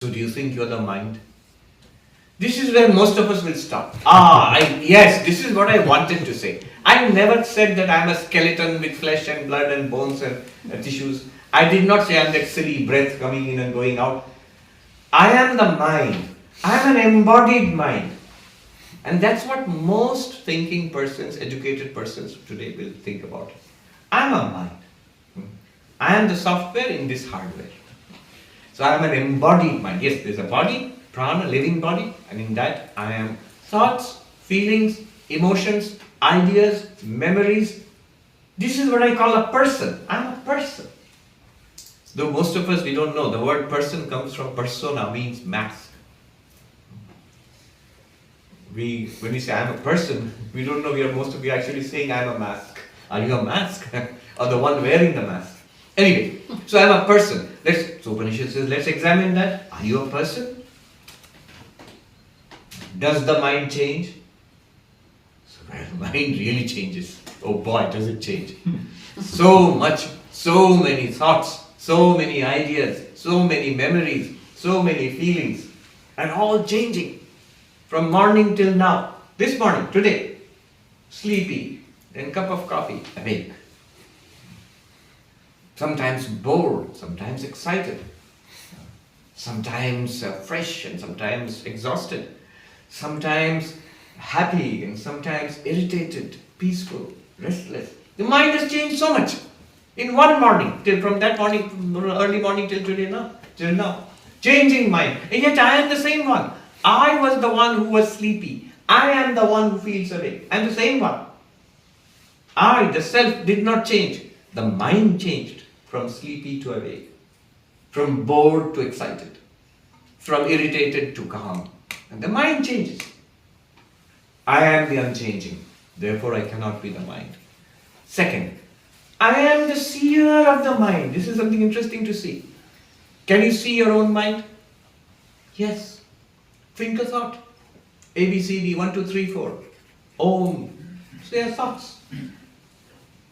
So do you think you're the mind? This is where most of us will stop. Yes, this is what I wanted to say. I never said that I'm a skeleton with flesh and blood and bones and tissues. I did not say I'm that silly breath coming in and going out. I am the mind. I am an embodied mind. And that's what most thinking persons, educated persons today will think about. I am a mind. I am the software in this hardware. So I am an embodied mind. Yes, there's a body, prana, living body, and in that I am thoughts, feelings, emotions, ideas, memories. This is what I call a person. I'm a person. Though most of us, we don't know, the word person comes from persona, means mask. When we say I'm a person, we don't know, most of you actually saying I'm a mask. Are you a mask? Or the one wearing the mask? Anyway, so I'm a person. So Upanishad says, let's examine that. Are you a person? Does the mind change? So the mind really changes. Oh boy, does it change. So much, so many thoughts, so many ideas, so many memories, so many feelings, and all changing from morning till now. This morning, today, sleepy, then cup of coffee, awake. Sometimes bored, sometimes excited, sometimes fresh and sometimes exhausted, sometimes happy and sometimes irritated, peaceful, restless. The mind has changed so much in one morning, from that morning, early morning till today till now. Changing mind. And yet I am the same one. I was the one who was sleepy. I am the one who feels awake. I am the same one. I, the self, did not change. The mind changed. From sleepy to awake, from bored to excited, from irritated to calm. And the mind changes. I am the unchanging, therefore I cannot be the mind. Second, I am the seer of the mind. This is something interesting to see. Can you see your own mind? Yes. Think a thought. A, B, C, D, 1, 2, 3, 4. Om. Say thoughts.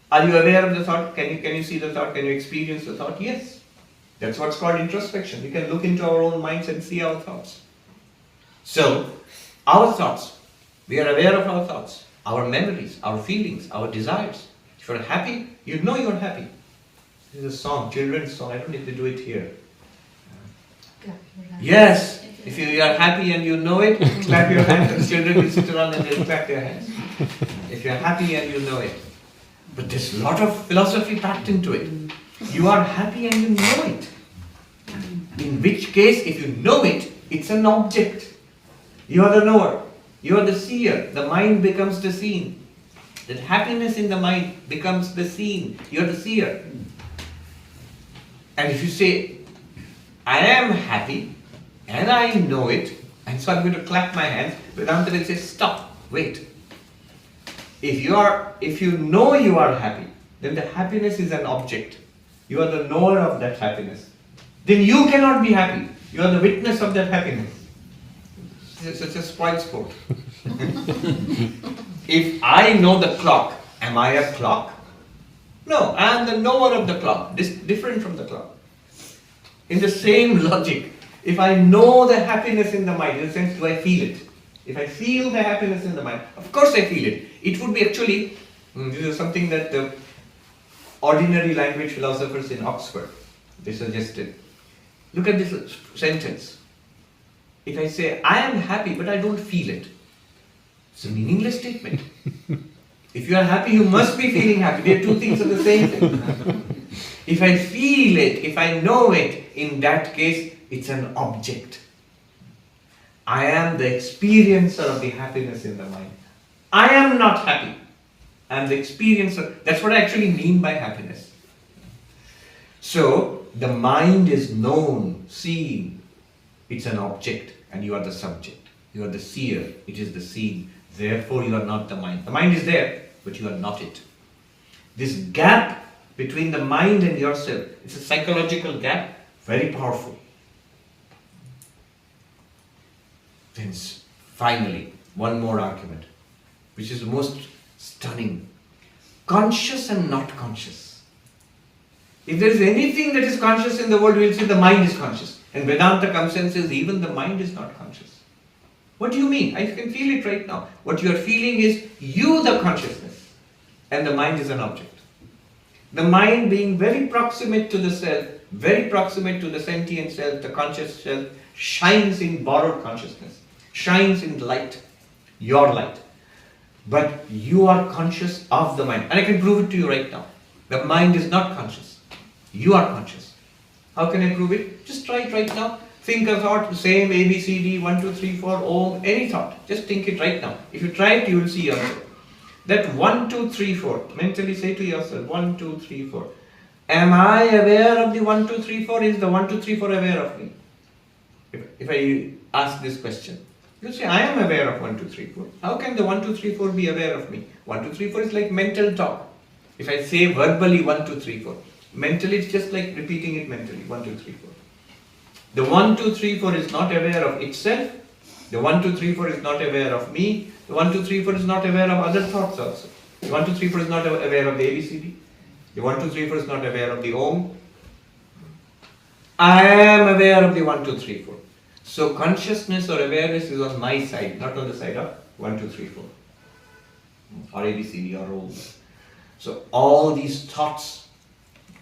Are you aware of the thought? Can you see the thought? Can you experience the thought? Yes. That's what's called introspection. We can look into our own minds and see our thoughts. So, our thoughts, we are aware of our thoughts, our memories, our feelings, our desires. If you're happy, you know you're happy. This is a song, children's song. I don't know if they do it here. Yes. If you are happy and you know it, clap your hands, and children will sit around and they'll clap their hands. If you're happy and you know it. But there's a lot of philosophy packed into it. You are happy and you know it. In which case, if you know it, it's an object. You are the knower. You are the seer. The mind becomes the seen. That happiness in the mind becomes the seen. You are the seer. And if you say, I am happy and I know it, and so I'm going to clap my hands, Vedanta will say, stop, wait. If you know you are happy, then the happiness is an object. You are the knower of that happiness. Then you cannot be happy. You are the witness of that happiness. It's such a spoiled sport. If I know the clock, am I a clock? No, I am the knower of the clock. This different from the clock. In the same logic, if I know the happiness in the mind, in the sense, do I feel it? If I feel the happiness in the mind, of course I feel it. It would be actually, this is something that the ordinary language philosophers in Oxford, they suggested. Look at this sentence. If I say, I am happy but I don't feel it, it's a meaningless statement. If you are happy, you must be feeling happy. They are two things of the same thing. If I feel it, if I know it, in that case, it's an object. I am the experiencer of the happiness in the mind. I am not happy. I am the experiencer. That's what I actually mean by happiness. So, the mind is known, seen. It's an object and you are the subject. You are the seer. It is the seen. Therefore, you are not the mind. The mind is there, but you are not it. This gap between the mind and yourself, it's a psychological gap, very powerful. Then finally, one more argument, which is the most stunning. Conscious and not conscious. If there is anything that is conscious in the world, we will say the mind is conscious. And Vedanta comes and says, even the mind is not conscious. What do you mean? I can feel it right now. What you are feeling is you, the consciousness, and the mind is an object. The mind being very proximate to the self, very proximate to the sentient self, the conscious self, shines in borrowed consciousness, shines in light, your light. But you are conscious of the mind. And I can prove it to you right now. The mind is not conscious. You are conscious. How can I prove it? Just try it right now. Think a thought, the same A, B, C, D, 1, 2, 3, 4, Om, any thought. Just think it right now. If you try it, you will see yourself. That 1, 2, 3, 4. Mentally say to yourself, 1, 2, 3, 4. Am I aware of the 1, 2, 3, 4? Is the 1, 2, 3, 4 aware of me? If I ask this question, you say, I am aware of 1, 2, 3, 4. How can the 1, 2, 3, 4 be aware of me? 1, 2, 3, 4 is like mental talk. If I say verbally 1, 2, 3, 4, mentally it's just like repeating it mentally, 1, 2, 3, 4. The 1, 2, 3, 4 is not aware of itself. The 1, 2, 3, 4 is not aware of me. The 1, 2, 3, 4 is not aware of other thoughts also. The 1, 2, 3, 4 is not aware of the ABCD. The 1, 2, 3, 4 is not aware of the Om. I am aware of the 1, 2, 3, 4. So consciousness or awareness is on my side, not on the side of 1, 2, 3, 4. Or ABCD or Om. So all these thoughts,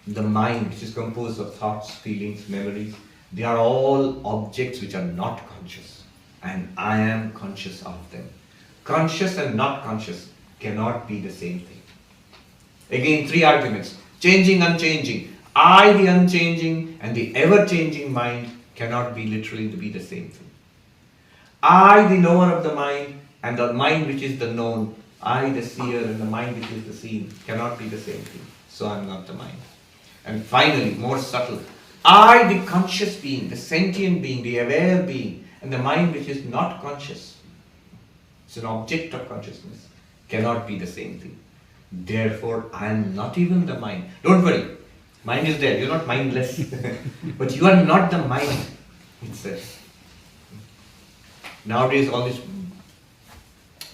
the mind, which is composed of thoughts, feelings, memories, they are all objects which are not conscious. And I am conscious of them. Conscious and not conscious cannot be the same thing. Again, three arguments. Changing, unchanging. I, the unchanging, and the ever-changing mind cannot be literally to be the same thing. I, the knower of the mind, and the mind which is the known, I, the seer, and the mind which is the seen, cannot be the same thing. So I am not the mind. And finally, more subtle, I, the conscious being, the sentient being, the aware being, and the mind which is not conscious, it's an object of consciousness, cannot be the same thing. Therefore, I am not even the mind. Don't worry, mind is there, you're not mindless. But you are not the mind itself. Nowadays, all this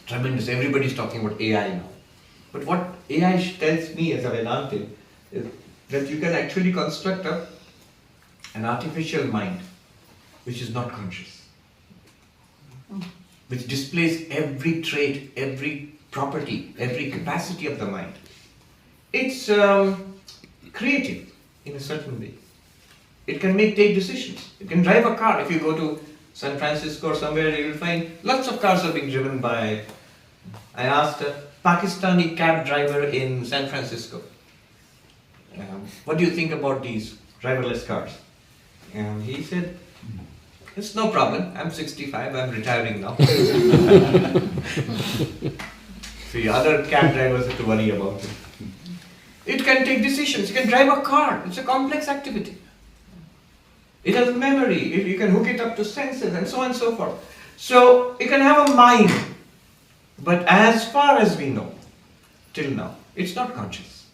tremendous, everybody's talking about AI now. But what AI tells me as a Vedantin is that you can actually construct an artificial mind which is not conscious, which displays every trait, every property, every capacity of the mind. It's creative in a certain way. It can take decisions. It can drive a car. If you go to San Francisco or somewhere, you will find lots of cars are being driven by. I asked a Pakistani cab driver in San Francisco, what do you think about these driverless cars? And he said, it's no problem. I'm 65, I'm retiring now. See, other cab drivers have to worry about it. It can take decisions. It can drive a car. It's a complex activity. It has memory. You can hook it up to senses and so on and so forth. So it can have a mind. But as far as we know, till now, it's not conscious.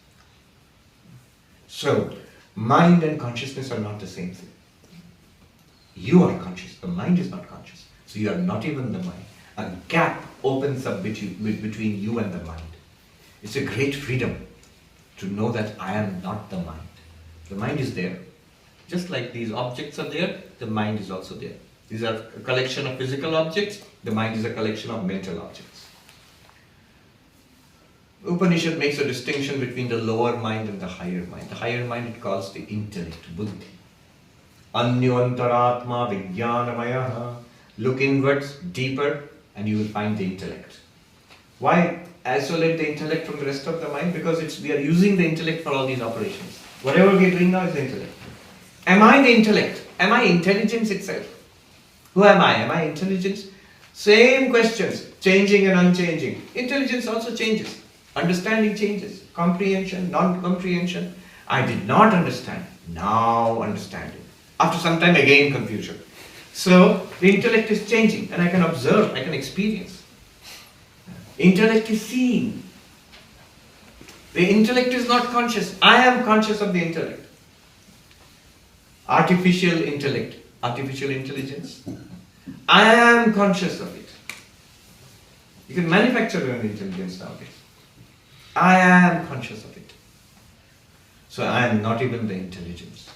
So, mind and consciousness are not the same thing. You are conscious. The mind is not conscious. So you are not even the mind. A gap opens up between you and the mind. It's a great freedom to know that I am not the mind. The mind is there. Just like these objects are there, the mind is also there. These are a collection of physical objects, the mind is a collection of mental objects. Upanishad makes a distinction between the lower mind and the higher mind. The higher mind it calls the intellect, buddhi. Anyantaratma vijnanamaya. Look inwards, deeper, and you will find the intellect. Why isolate the intellect from the rest of the mind? Because we are using the intellect for all these operations. Whatever we are doing now is the intellect. Am I the intellect? Am I intelligence itself? Who am I? Am I intelligence? Same questions, changing and unchanging. Intelligence also changes. Understanding changes. Comprehension, non-comprehension. I did not understand. Now understanding. After some time again confusion. So the intellect is changing and I can observe, I can experience. Intellect is seeing. The intellect is not conscious. I am conscious of the intellect. Artificial intellect, artificial intelligence. I am conscious of it. You can manufacture an intelligence nowadays. I am conscious of it. So I am not even the intelligence.